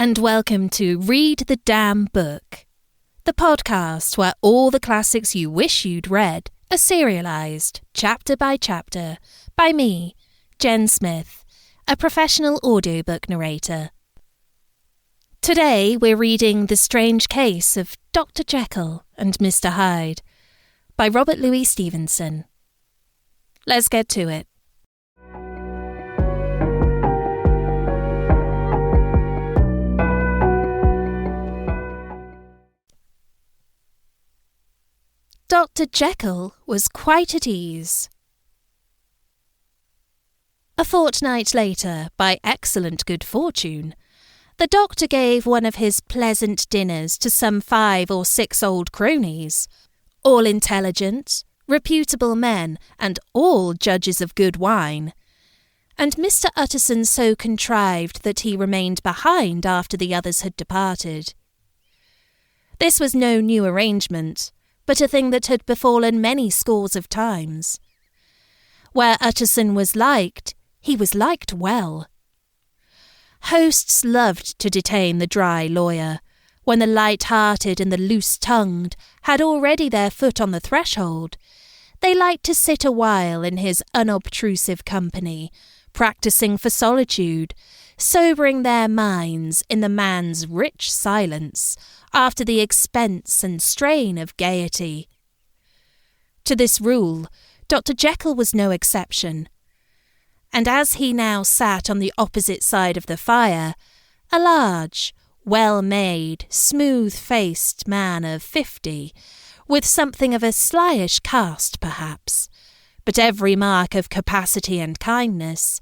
and welcome to Read the Damn Book, the podcast where all the classics you wish you'd read are serialised, chapter by chapter, by me, Jen Smith, a professional audiobook narrator. Today we're reading The Strange Case of Dr. Jekyll and Mr. Hyde by Robert Louis Stevenson. Let's get to it. Dr. Jekyll was quite at ease. A fortnight later, by excellent good fortune, the doctor gave one of his pleasant dinners to some 5 or 6 old cronies, all intelligent, reputable men, and all judges of good wine, and Mr. Utterson so contrived that he remained behind after the others had departed. This was no new arrangement, but a thing that had befallen many scores of times. Where Utterson was liked, he was liked well. Hosts loved to detain the dry lawyer, when the light-hearted and the loose-tongued had already their foot on the threshold. They liked to sit a while in his unobtrusive company, practising for solitude, sobering their minds in the man's rich silence, after the expense and strain of gaiety. To this rule, Dr. Jekyll was no exception, and as he now sat on the opposite side of the fire, a large, well-made, smooth-faced man of 50, with something of a slyish cast perhaps, but every mark of capacity and kindness,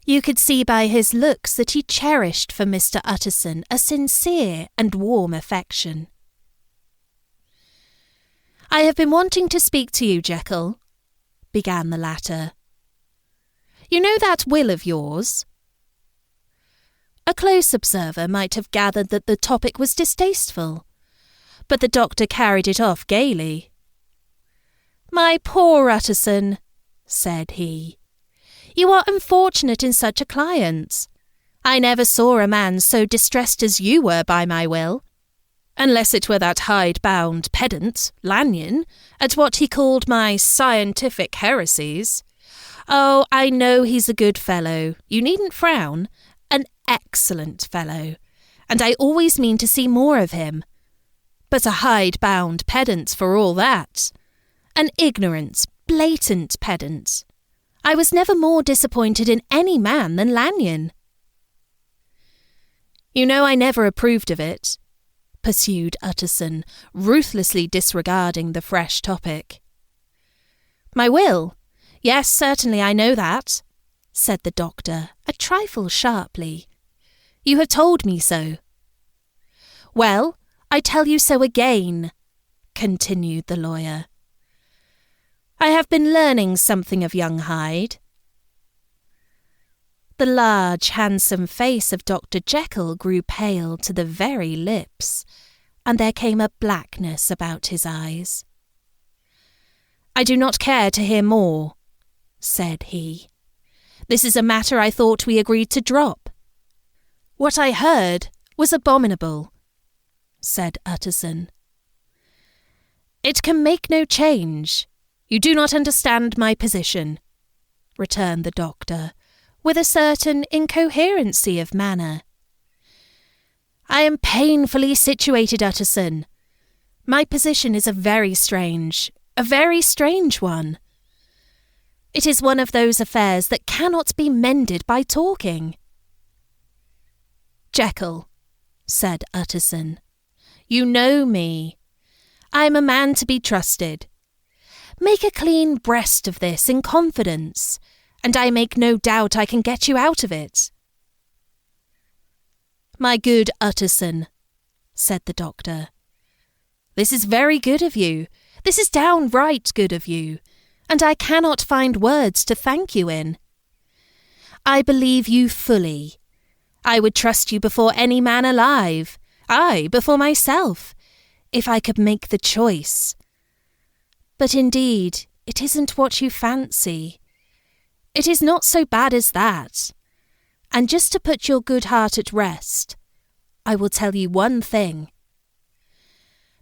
you could see by his looks that he cherished for Mr. Utterson a sincere and warm affection. "I have been wanting to speak to you, Jekyll," began the latter. "You know that will of yours?" A close observer might have gathered that the topic was distasteful, but the doctor carried it off gaily. "My poor Utterson," said he, "you are unfortunate in such a client. I never saw a man so distressed as you were by my will, unless it were that hide-bound pedant, Lanyon, at what he called my scientific heresies. Oh, I know he's a good fellow, you needn't frown, an excellent fellow, and I always mean to see more of him. But a hide-bound pedant for all that. An ignorant, blatant pedant. I was never more disappointed in any man than Lanyon." "You know I never approved of it," pursued Utterson, ruthlessly disregarding the fresh topic. "My will? Yes, certainly I know that," said the doctor, a trifle sharply. "You have told me so." "Well, I tell you so again," continued the lawyer. "I have been learning something of young Hyde." The large, handsome face of Dr. Jekyll grew pale to the very lips, and there came a blackness about his eyes. "I do not care to hear more," said he. "This is a matter I thought we agreed to drop." "What I heard was abominable," said Utterson. "It can make no change. You do not understand my position," returned the doctor, with a certain incoherency of manner. "I am painfully situated, Utterson. My position is a very strange one. It is one of those affairs that cannot be mended by talking." "Jekyll," said Utterson, "you know me. I am a man to be trusted. Make a clean breast of this in confidence, and I make no doubt I can get you out of it." "My good Utterson," said the doctor, "this is very good of you. This is downright good of you, and I cannot find words to thank you in. I believe you fully. I would trust you before any man alive, aye, before myself, if I could make the choice. But indeed, it isn't what you fancy. It is not so bad as that. And just to put your good heart at rest, I will tell you one thing.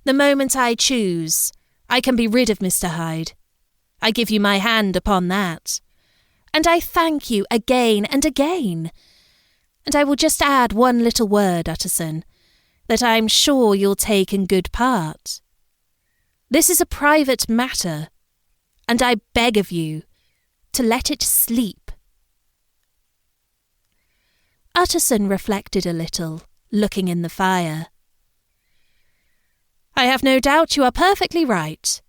The moment I choose, I can be rid of Mr. Hyde. I give you my hand upon that. And I thank you again and again. And I will just add one little word, Utterson, that I'm sure you'll take in good part. This is a private matter, and I beg of you to let it sleep. Utterson reflected a little, looking in the fire. I have no doubt you are perfectly right,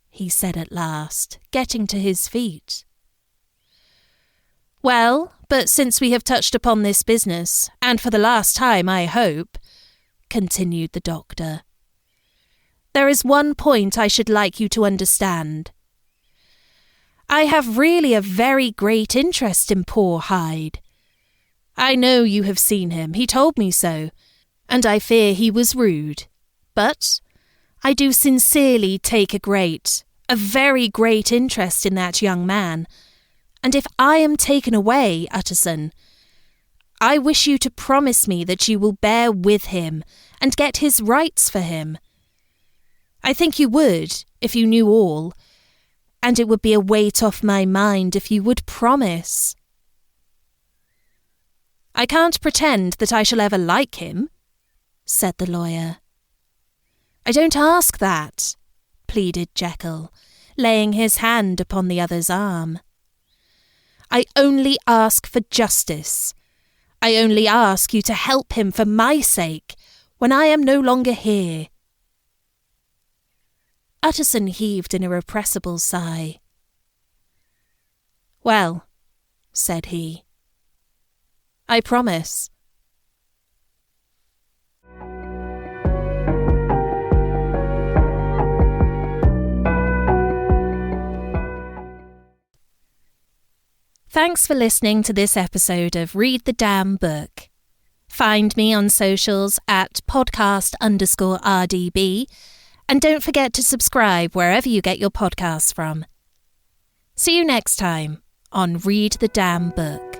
he said at last, getting to his feet. Well, but since we have touched upon this business, and for the last time, I hope, continued the doctor, there is one point I should like you to understand. I have really a very great interest in poor Hyde. I know you have seen him, he told me so, and I fear he was rude. But I do sincerely take a very great interest in that young man, and if I am taken away, Utterson, I wish you to promise me that you will bear with him and get his rights for him. I think you would, if you knew all, and it would be a weight off my mind if you would promise. I can't pretend that I shall ever like him, said the lawyer. I don't ask that, pleaded Jekyll, laying his hand upon the other's arm. I only ask for justice. I only ask you to help him for my sake when I am no longer here. Utterson heaved an irrepressible sigh. Well, said he, I promise. Thanks for listening to this episode of Read the Damn Book. Find me on socials at podcast_RDB, and don't forget to subscribe wherever you get your podcasts from. See you next time on Read the Damn Book.